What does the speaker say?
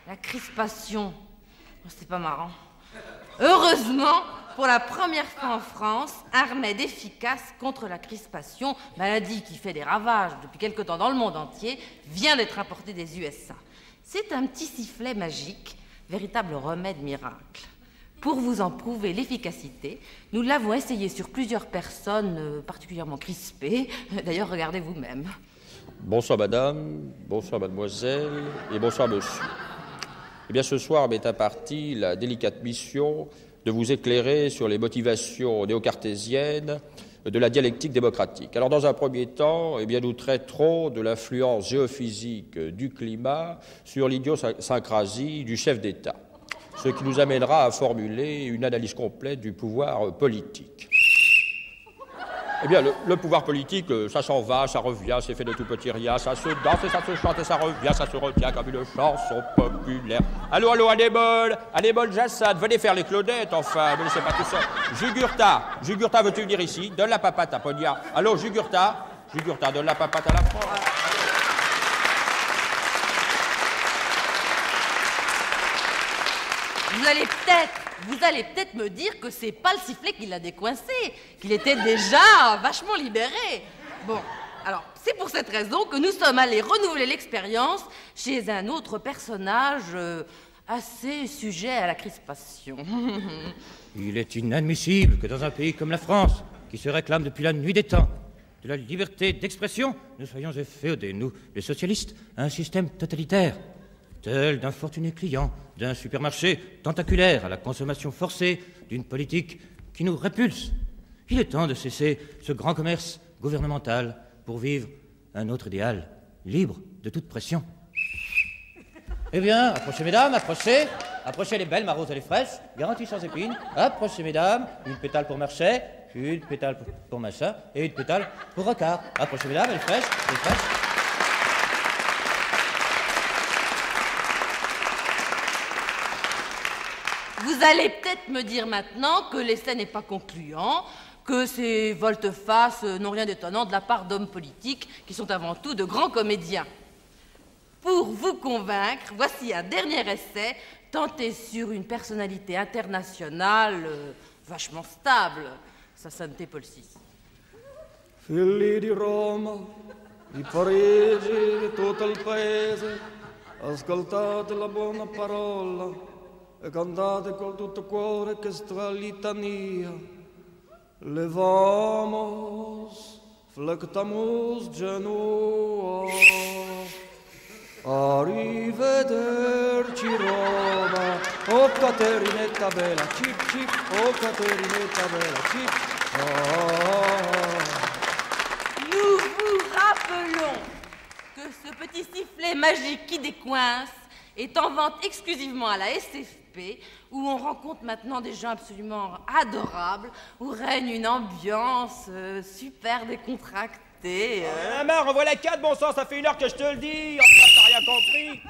La crispation. Oh, c'est pas marrant. Heureusement, pour la première fois en France, un remède efficace contre la crispation, maladie qui fait des ravages depuis quelque temps dans le monde entier, vient d'être importé des USA. C'est un petit sifflet magique, véritable remède miracle. Pour vous en prouver l'efficacité, nous l'avons essayé sur plusieurs personnes particulièrement crispées. D'ailleurs, regardez vous-même. Bonsoir madame, bonsoir mademoiselle et bonsoir monsieur. Eh bien ce soir m'est impartie la délicate mission de vous éclairer sur les motivations néo-cartésiennes de la dialectique démocratique. Alors dans un premier temps, eh bien, nous traiterons de l'influence géophysique du climat sur l'idiosyncrasie du chef d'État, ce qui nous amènera à formuler une analyse complète du pouvoir politique. Eh bien, le pouvoir politique, ça s'en va, ça revient, c'est fait de tout petit rien, ça se danse et ça se chante et ça revient, ça se retient comme une chanson populaire. Allô, allô, Anémone Jassad, venez faire les Claudettes, enfin, ne laissez pas tout ça. Jugurtha, veux-tu venir ici? Donne la papate à Ponia. Allô, Jugurtha, donne la papate à la France. Vous allez peut-être me dire que c'est pas le sifflet qui l'a décoincé, qu'il était déjà vachement libéré. Bon, alors, c'est pour cette raison que nous sommes allés renouveler l'expérience chez un autre personnage assez sujet à la crispation. Il est inadmissible que dans un pays comme la France, qui se réclame depuis la nuit des temps de la liberté d'expression, nous soyons efféodés, nous, les socialistes, à un système totalitaire, tel d'infortunés clients d'un supermarché tentaculaire à la consommation forcée d'une politique qui nous répulse. Il est temps de cesser ce grand commerce gouvernemental pour vivre un autre idéal, libre de toute pression. Eh bien, approchez mesdames, approchez les belles marroses et les fraîches, garanties sans épines. Approchez mesdames, une pétale pour Marchais, une pétale pour Machin et une pétale pour Rocard. Approchez mesdames, les fraîches, les fraîches. Vous allez peut-être me dire maintenant que l'essai n'est pas concluant, que ces volte-face n'ont rien d'étonnant de la part d'hommes politiques qui sont avant tout de grands comédiens. Pour vous convaincre, voici un dernier essai tenté sur une personnalité internationale vachement stable, sa sainteté Paul VI. Figli di Roma, di Parigi, di tutto il paese, ascoltate la buona parola e cantate col tutto cuore questa litania. Levamos, flectamus Genua, arrivederci Roma, oh Caterinetta bella, cip cip, oh Caterinetta bella, cip. Nous vous rappelons que ce petit sifflet magique qui décoince est en vente exclusivement à la SFP, où on rencontre maintenant des gens absolument adorables, où règne une ambiance super décontractée. Marre, envoie la 4, bon sang, ça fait 1 heure que je te le dis. Enfin, t'as rien compris.